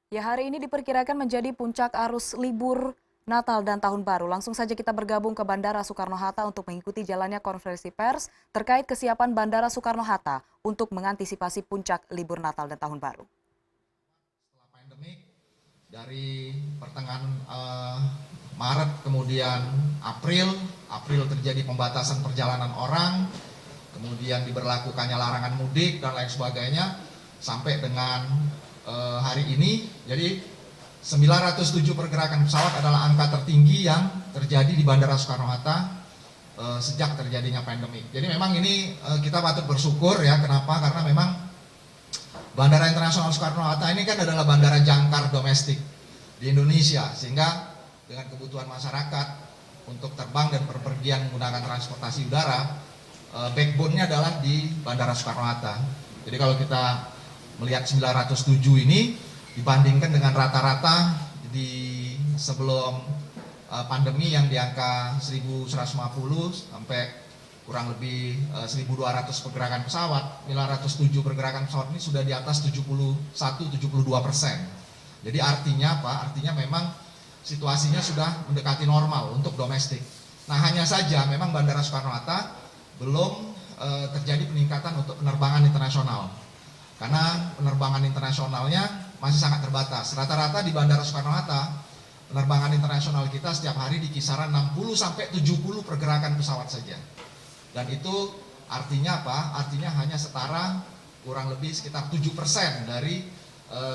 Ya, hari ini diperkirakan menjadi puncak arus libur Natal dan Tahun Baru. Langsung saja kita bergabung ke Bandara Soekarno-Hatta untuk mengikuti jalannya konferensi pers terkait kesiapan Bandara Soekarno-Hatta untuk mengantisipasi puncak libur Natal dan Tahun Baru. Setelah pandemik dari pertengahan Maret kemudian April terjadi pembatasan perjalanan orang, kemudian diberlakukannya larangan mudik dan lain sebagainya sampai dengan hari ini. Jadi 907 pergerakan pesawat adalah angka tertinggi yang terjadi di Bandara Soekarno-Hatta sejak terjadinya pandemi. Jadi memang ini kita patut bersyukur ya. Kenapa? Karena memang Bandara Internasional Soekarno-Hatta ini kan adalah bandara jangkar domestik di Indonesia, sehingga dengan kebutuhan masyarakat untuk terbang dan berpergian menggunakan transportasi udara, backbone-nya adalah di Bandara Soekarno-Hatta. Jadi kalau kita melihat 907 ini dibandingkan dengan rata-rata di sebelum pandemi yang di angka 1150 sampai kurang lebih 1.200 pergerakan pesawat, 907 pergerakan pesawat ini sudah di atas 71-72%. Jadi artinya apa? Artinya memang situasinya sudah mendekati normal untuk domestik. Nah hanya saja memang Bandara Soekarno-Hatta belum terjadi peningkatan untuk penerbangan internasional. Karena penerbangan internasionalnya masih sangat terbatas. Rata-rata di Bandara Soekarno-Hatta, penerbangan internasional kita setiap hari di kisaran 60-70 pergerakan pesawat saja. Dan itu artinya apa? Artinya hanya setara kurang lebih sekitar 7% dari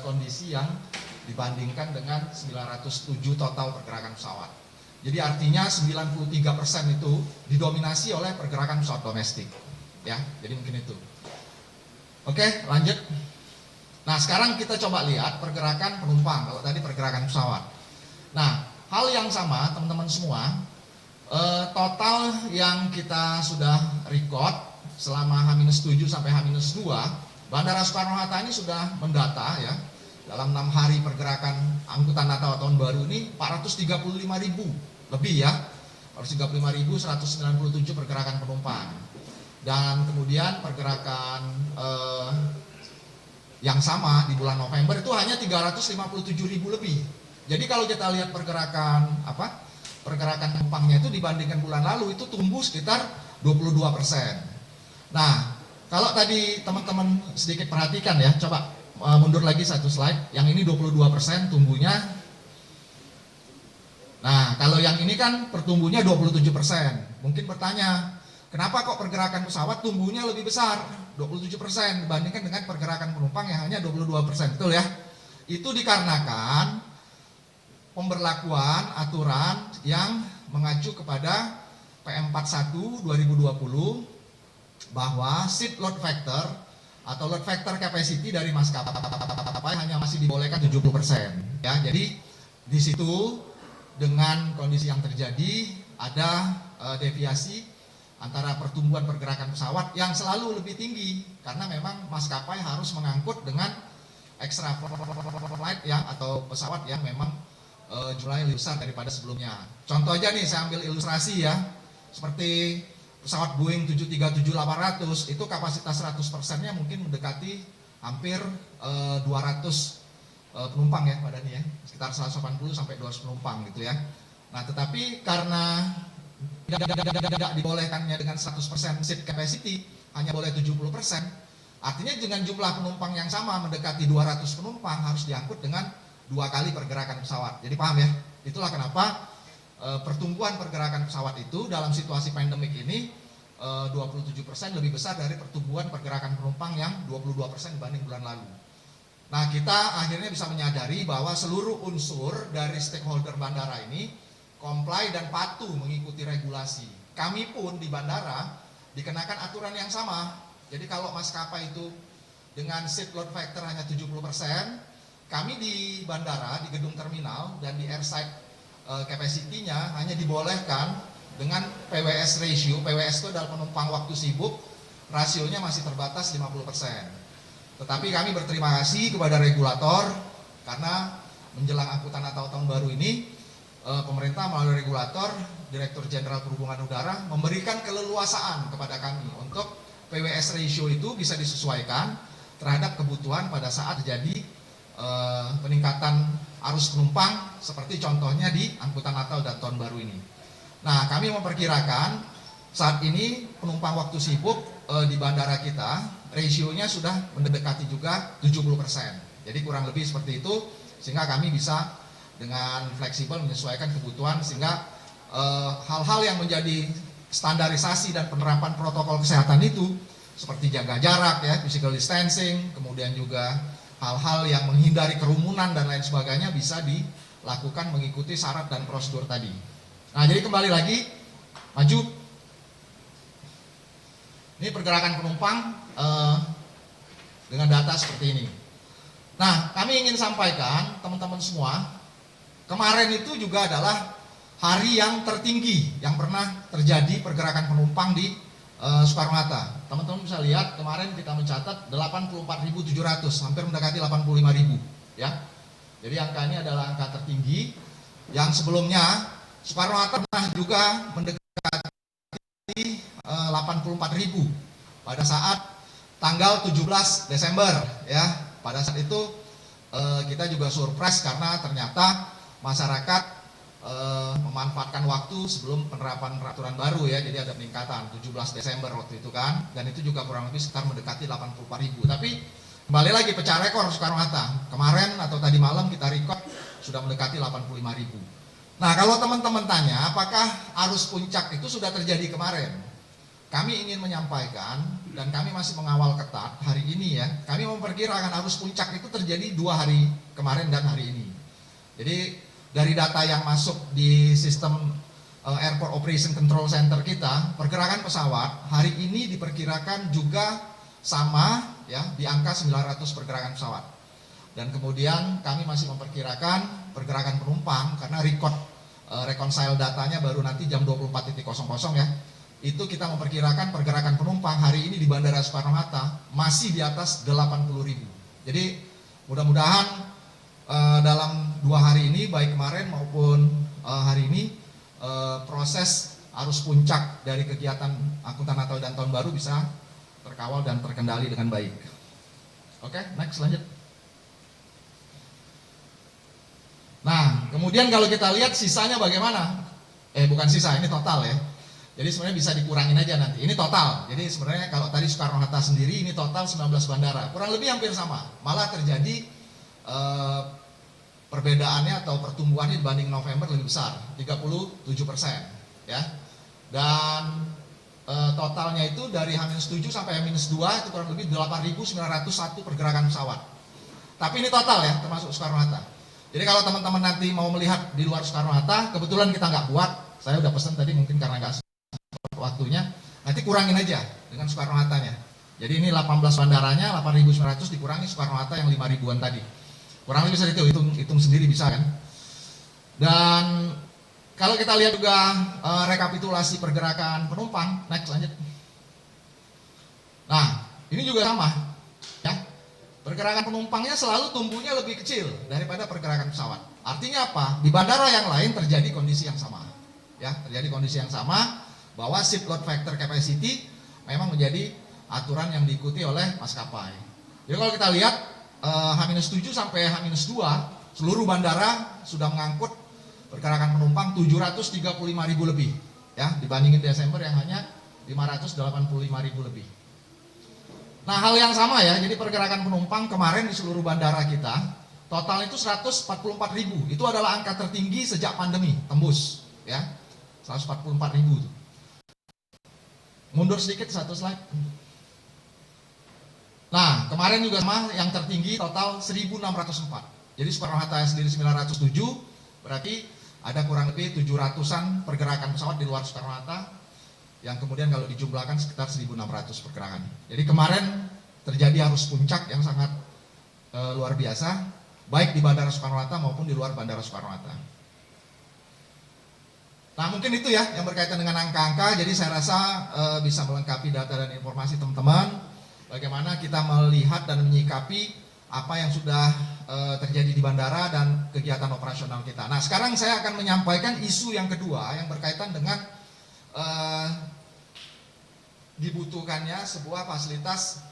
kondisi yang dibandingkan dengan 907 total pergerakan pesawat. Jadi artinya 93% itu didominasi oleh pergerakan pesawat domestik. Ya, jadi mungkin itu. Oke, lanjut. Nah, sekarang kita coba lihat pergerakan penumpang. Kalau tadi pergerakan pesawat. Nah, hal yang sama teman-teman semua. Total yang kita sudah record selama H-7 sampai H-2, Bandara Soekarno-Hatta ini sudah mendata ya, dalam 6 hari pergerakan angkutan Natal tahun baru ini 435.000 lebih ya, 435.197 pergerakan penumpang. Dan kemudian pergerakan yang sama di bulan November itu hanya 357.000 lebih. Jadi kalau kita lihat pergerakan penumpangnya itu dibandingkan bulan lalu itu tumbuh sekitar 22%. Nah, kalau tadi teman-teman sedikit perhatikan ya, coba mundur lagi satu slide. Yang ini 22% tumbuhnya. Nah, kalau yang ini kan pertumbuhnya 27%. Mungkin bertanya, kenapa kok pergerakan pesawat tumbuhnya lebih besar, 27% dibandingkan dengan pergerakan penumpang yang hanya 22%, betul ya? Itu dikarenakan pemberlakuan aturan yang mengacu kepada PM41 2020 bahwa seat load factor atau load factor capacity dari maskapai hanya masih dibolehkan 70%. Ya, jadi di situ dengan kondisi yang terjadi ada deviasi antara pertumbuhan pergerakan pesawat yang selalu lebih tinggi karena memang maskapai harus mengangkut dengan extra flight yang atau pesawat yang memang jumlahnya lebih besar daripada sebelumnya. Contoh aja nih, saya ambil ilustrasi ya, seperti pesawat Boeing 737-800 itu kapasitas 100%-nya mungkin mendekati hampir 200 penumpang ya Pak Dani ya, sekitar 180 sampai 200 penumpang gitu ya. Nah tetapi karena tidak dibolehkannya dengan 100% seat capacity, hanya boleh 70%, artinya dengan jumlah penumpang yang sama mendekati 200 penumpang harus diangkut dengan 2 kali pergerakan pesawat. Jadi paham ya? Itulah kenapa pertumbuhan pergerakan pesawat itu dalam situasi pandemik ini 27% lebih besar dari pertumbuhan pergerakan penumpang yang 22% dibanding bulan lalu. Nah, kita akhirnya bisa menyadari bahwa seluruh unsur dari stakeholder bandara ini comply dan patuh mengikuti regulasi. Kami pun di bandara dikenakan aturan yang sama. Jadi kalau maskapai itu dengan seat load factor hanya 70%, kami di bandara, di gedung terminal dan di airside capacity-nya hanya dibolehkan dengan PWS ratio. PWS itu adalah penumpang waktu sibuk, rasionya masih terbatas 50%. Tetapi kami berterima kasih kepada regulator karena menjelang angkutan Natal tahun baru ini pemerintah melalui regulator, Direktur Jenderal Perhubungan Udara memberikan keleluasaan kepada kami untuk PWS ratio itu bisa disesuaikan terhadap kebutuhan pada saat terjadi peningkatan arus penumpang seperti contohnya di angkutan Natal dan Tahun Baru ini. Nah, kami memperkirakan saat ini penumpang waktu sibuk di bandara kita rasionya sudah mendekati juga 70%. Jadi kurang lebih seperti itu, sehingga kami bisa dengan fleksibel menyesuaikan kebutuhan, sehingga hal-hal yang menjadi standarisasi dan penerapan protokol kesehatan itu seperti jaga jarak ya, physical distancing, kemudian juga hal-hal yang menghindari kerumunan dan lain sebagainya bisa dilakukan mengikuti syarat dan prosedur tadi. Nah, jadi kembali lagi, maju. Ini pergerakan penumpang dengan data seperti ini. Nah, kami ingin sampaikan teman-teman semua, kemarin itu juga adalah hari yang tertinggi yang pernah terjadi pergerakan penumpang di Soekarno-Hatta. Teman-teman bisa lihat kemarin kita mencatat 84.700, hampir mendekati 85.000 ya. Jadi angka ini adalah angka tertinggi. Yang sebelumnya Soekarno-Hatta pernah juga mendekati 84.000 pada saat tanggal 17 Desember ya. Pada saat itu kita juga surprise karena ternyata masyarakat memanfaatkan waktu sebelum penerapan peraturan baru ya, jadi ada peningkatan 17 Desember waktu itu kan, dan itu juga kurang lebih sekitar mendekati 84.000. Tapi kembali lagi pecah rekor Soekarno-Hatta kemarin atau tadi malam kita record sudah mendekati 85.000. Nah, kalau teman-teman tanya apakah arus puncak itu sudah terjadi kemarin, kami ingin menyampaikan dan kami masih mengawal ketat hari ini ya, kami memperkirakan arus puncak itu terjadi 2 hari kemarin dan hari ini. Jadi dari data yang masuk di sistem Airport Operation Control Center kita, pergerakan pesawat hari ini diperkirakan juga sama ya, di angka 900 pergerakan pesawat. Dan kemudian kami masih memperkirakan pergerakan penumpang karena record reconcile datanya baru nanti jam 24.00 ya. Itu kita memperkirakan pergerakan penumpang hari ini di Bandara Soekarno-Hatta masih di atas 80.000. Jadi mudah-mudahan dalam 2 hari ini baik kemarin maupun hari ini proses arus puncak dari kegiatan angkutan Natal dan Tahun Baru bisa terkawal dan terkendali dengan baik. Oke, next lanjut. Nah, kemudian kalau kita lihat sisanya bagaimana? Bukan sisa, ini total ya. Jadi sebenarnya bisa dikurangin aja nanti. Ini total. Jadi sebenarnya kalau tadi Soekarno-Hatta sendiri ini total 19 bandara. Kurang lebih hampir sama. Malah terjadi perbedaannya atau pertumbuhannya dibanding November lebih besar, 37% ya. Dan totalnya itu dari H-7 sampai H-2 itu kurang lebih 8.901 pergerakan pesawat. Tapi ini total ya, termasuk Soekarno-Hatta. Jadi kalau teman-teman nanti mau melihat di luar Soekarno-Hatta, kebetulan kita nggak buat, saya udah pesan tadi mungkin karena nggak sempat waktunya, nanti kurangin aja dengan Soekarno-Hattanya. Jadi ini 18 bandaranya, 8.900 dikurangi Soekarno-Hatta yang 5.000-an tadi. Kurang lebih bisa hitung sendiri bisa kan. Dan kalau kita lihat juga rekapitulasi pergerakan penumpang, next lanjut. Nah, ini juga sama ya. Pergerakan penumpangnya selalu tumbuhnya lebih kecil daripada pergerakan pesawat. Artinya apa? Di bandara yang lain terjadi kondisi yang sama. Ya, terjadi kondisi yang sama bahwa seat load factor capacity memang menjadi aturan yang diikuti oleh maskapai. Jadi kalau kita lihat H-7 sampai H-2 seluruh bandara sudah mengangkut pergerakan penumpang 735.000 lebih ya, dibandingin Desember yang hanya 585.000 lebih. Nah, hal yang sama ya, jadi pergerakan penumpang kemarin di seluruh bandara kita total itu 144.000. Itu adalah angka tertinggi sejak pandemi, tembus ya. 144.000. Mundur sedikit satu slide. Nah, kemarin juga sama, yang tertinggi total 1.604. Jadi Soekarno-Hatta sendiri 907, berarti ada kurang lebih 700-an pergerakan pesawat di luar Soekarno-Hatta, yang kemudian kalau dijumlahkan sekitar 1.600 pergerakan. Jadi kemarin terjadi arus puncak yang sangat luar biasa, baik di Bandara Soekarno-Hatta maupun di luar Bandara Soekarno-Hatta. Nah, mungkin itu ya yang berkaitan dengan angka-angka, jadi saya rasa bisa melengkapi data dan informasi teman-teman. Bagaimana kita melihat dan menyikapi apa yang sudah terjadi di bandara dan kegiatan operasional kita. Nah, sekarang saya akan menyampaikan isu yang kedua yang berkaitan dengan dibutuhkannya sebuah fasilitas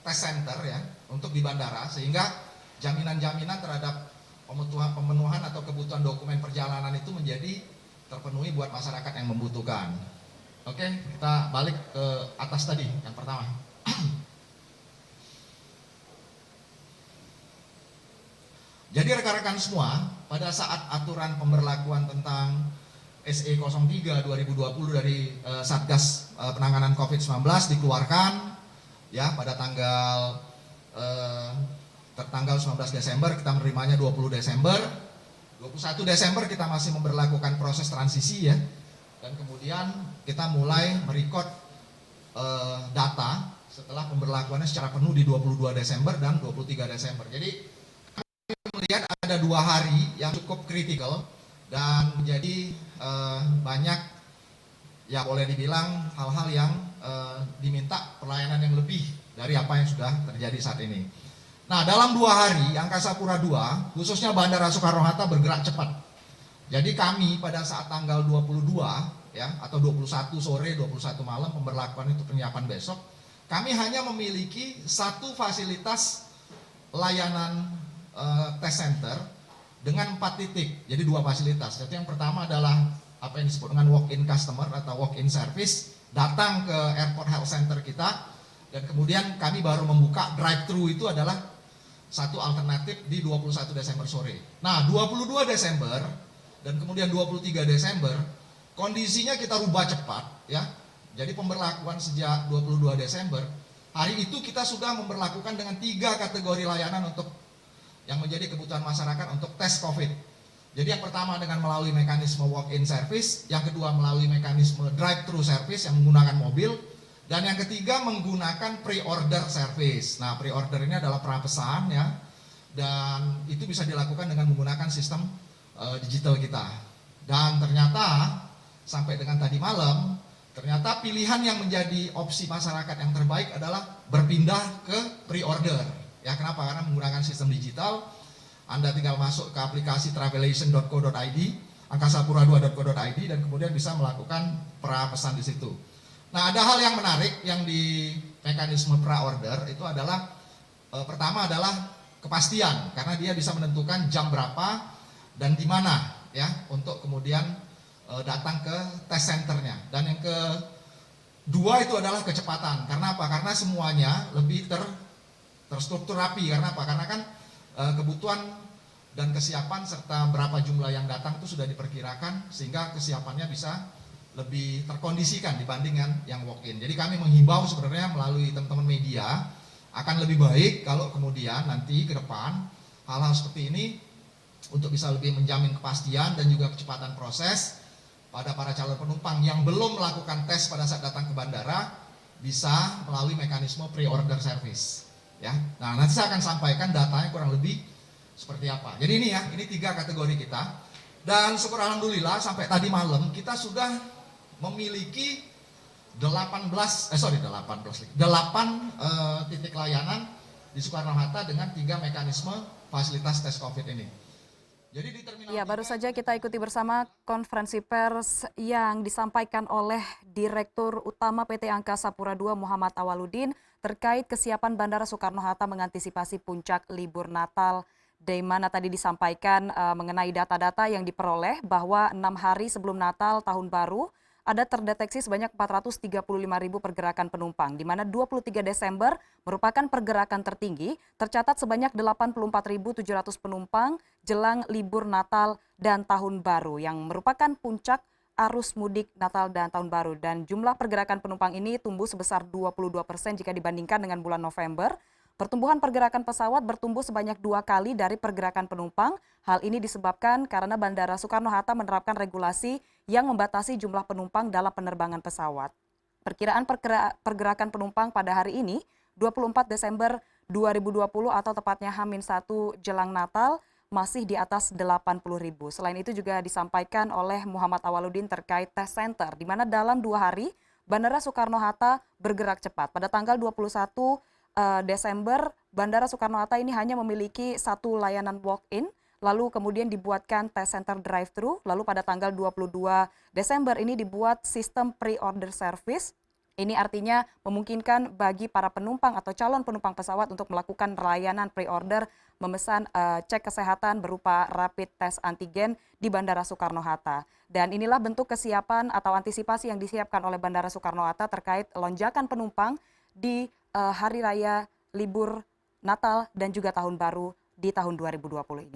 test center ya untuk di bandara, sehingga jaminan-jaminan terhadap pemenuhan atau kebutuhan dokumen perjalanan itu menjadi terpenuhi buat masyarakat yang membutuhkan. Oke, kita balik ke atas tadi, yang pertama. Jadi rekan-rekan semua, pada saat aturan pemberlakuan tentang SE 03 2020 dari Satgas Penanganan COVID-19 dikeluarkan ya pada tanggal 19 Desember, kita menerimanya 20 Desember. 21 Desember kita masih memberlakukan proses transisi ya. Dan kemudian kita mulai merecord data setelah pemberlakuannya secara penuh di 22 Desember dan 23 Desember. Jadi melihat ada 2 hari yang cukup kritikal dan menjadi banyak ya boleh dibilang hal-hal yang diminta pelayanan yang lebih dari apa yang sudah terjadi saat ini. Nah, dalam 2 hari Angkasa Pura II khususnya Bandara Soekarno-Hatta bergerak cepat. Jadi kami pada saat tanggal 22 ya atau 21 sore 21 malam pemberlakuan itu penyiapan besok, kami hanya memiliki 1 fasilitas layanan test center dengan 4 titik, jadi 2 fasilitas. Jadi yang pertama adalah apa yang disebut dengan walk-in customer atau walk-in service, datang ke airport health center kita, dan kemudian kami baru membuka drive-thru itu adalah 1 alternatif di 21 Desember sore. Nah, 22 Desember dan kemudian 23 Desember, kondisinya kita rubah cepat ya. Jadi pemberlakuan sejak 22 Desember, hari itu kita sudah memberlakukan dengan 3 kategori layanan untuk yang menjadi kebutuhan masyarakat untuk tes COVID. Jadi yang pertama dengan melalui mekanisme walk-in service, yang kedua melalui mekanisme drive-thru service yang menggunakan mobil, dan yang ketiga menggunakan pre-order service. Nah, pre-order ini adalah prapesan ya, dan itu bisa dilakukan dengan menggunakan sistem digital kita. Dan ternyata sampai dengan tadi malam, ternyata pilihan yang menjadi opsi masyarakat yang terbaik adalah berpindah ke pre-order. Ya, kenapa? Karena menggunakan sistem digital, Anda tinggal masuk ke aplikasi travelation.co.id, angkasapura2.co.id, dan kemudian bisa melakukan prapesan di situ. Nah, ada hal yang menarik yang di mekanisme pra-order itu adalah pertama adalah kepastian, karena dia bisa menentukan jam berapa dan di mana ya untuk kemudian datang ke test centernya. Dan yang kedua itu adalah kecepatan. Karena apa? Karena semuanya lebih terstruktur rapi. Karena apa? Karena kan kebutuhan dan kesiapan serta berapa jumlah yang datang itu sudah diperkirakan sehingga kesiapannya bisa lebih terkondisikan dibandingkan yang walk-in. Jadi kami menghimbau sebenarnya melalui teman-teman media akan lebih baik kalau kemudian nanti ke depan hal-hal seperti ini untuk bisa lebih menjamin kepastian dan juga kecepatan proses pada para calon penumpang yang belum melakukan tes pada saat datang ke bandara bisa melalui mekanisme pre-order service. Ya, nah nanti saya akan sampaikan datanya kurang lebih seperti apa. Jadi ini ya, ini 3 kategori kita. Dan syukur alhamdulillah sampai tadi malam kita sudah memiliki 8 titik layanan di Soekarno-Hatta dengan 3 mekanisme fasilitas tes COVID ini. Jadi di terminal ya, baru saja kita ikuti bersama konferensi pers yang disampaikan oleh Direktur Utama PT Angkasa Pura II Muhammad Awaludin terkait kesiapan Bandara Soekarno-Hatta mengantisipasi puncak libur Natal, di mana tadi disampaikan mengenai data-data yang diperoleh bahwa 6 hari sebelum Natal Tahun Baru ada terdeteksi sebanyak 435.000 pergerakan penumpang, di mana 23 Desember merupakan pergerakan tertinggi, tercatat sebanyak 84.700 penumpang jelang libur Natal dan Tahun Baru yang merupakan puncak arus mudik Natal dan Tahun Baru. Dan jumlah pergerakan penumpang ini tumbuh sebesar 22% jika dibandingkan dengan bulan November. Pertumbuhan pergerakan pesawat bertumbuh sebanyak 2 kali dari pergerakan penumpang. Hal ini disebabkan karena Bandara Soekarno-Hatta menerapkan regulasi yang membatasi jumlah penumpang dalam penerbangan pesawat. Perkiraan pergerakan penumpang pada hari ini, 24 Desember 2020 atau tepatnya H-1 jelang Natal, masih di atas 80.000. Selain itu juga disampaikan oleh Muhammad Awaludin terkait test center, di mana dalam 2 hari Bandara Soekarno-Hatta bergerak cepat. Pada tanggal 21 Desember, Bandara Soekarno-Hatta ini hanya memiliki 1 layanan walk-in, lalu kemudian dibuatkan test center drive-thru, lalu pada tanggal 22 Desember ini dibuat sistem pre-order service, Ini artinya memungkinkan bagi para penumpang atau calon penumpang pesawat untuk melakukan layanan pre-order, memesan cek kesehatan berupa rapid test antigen di Bandara Soekarno-Hatta. Dan inilah bentuk kesiapan atau antisipasi yang disiapkan oleh Bandara Soekarno-Hatta terkait lonjakan penumpang di hari raya libur Natal dan juga Tahun Baru di tahun 2020 ini.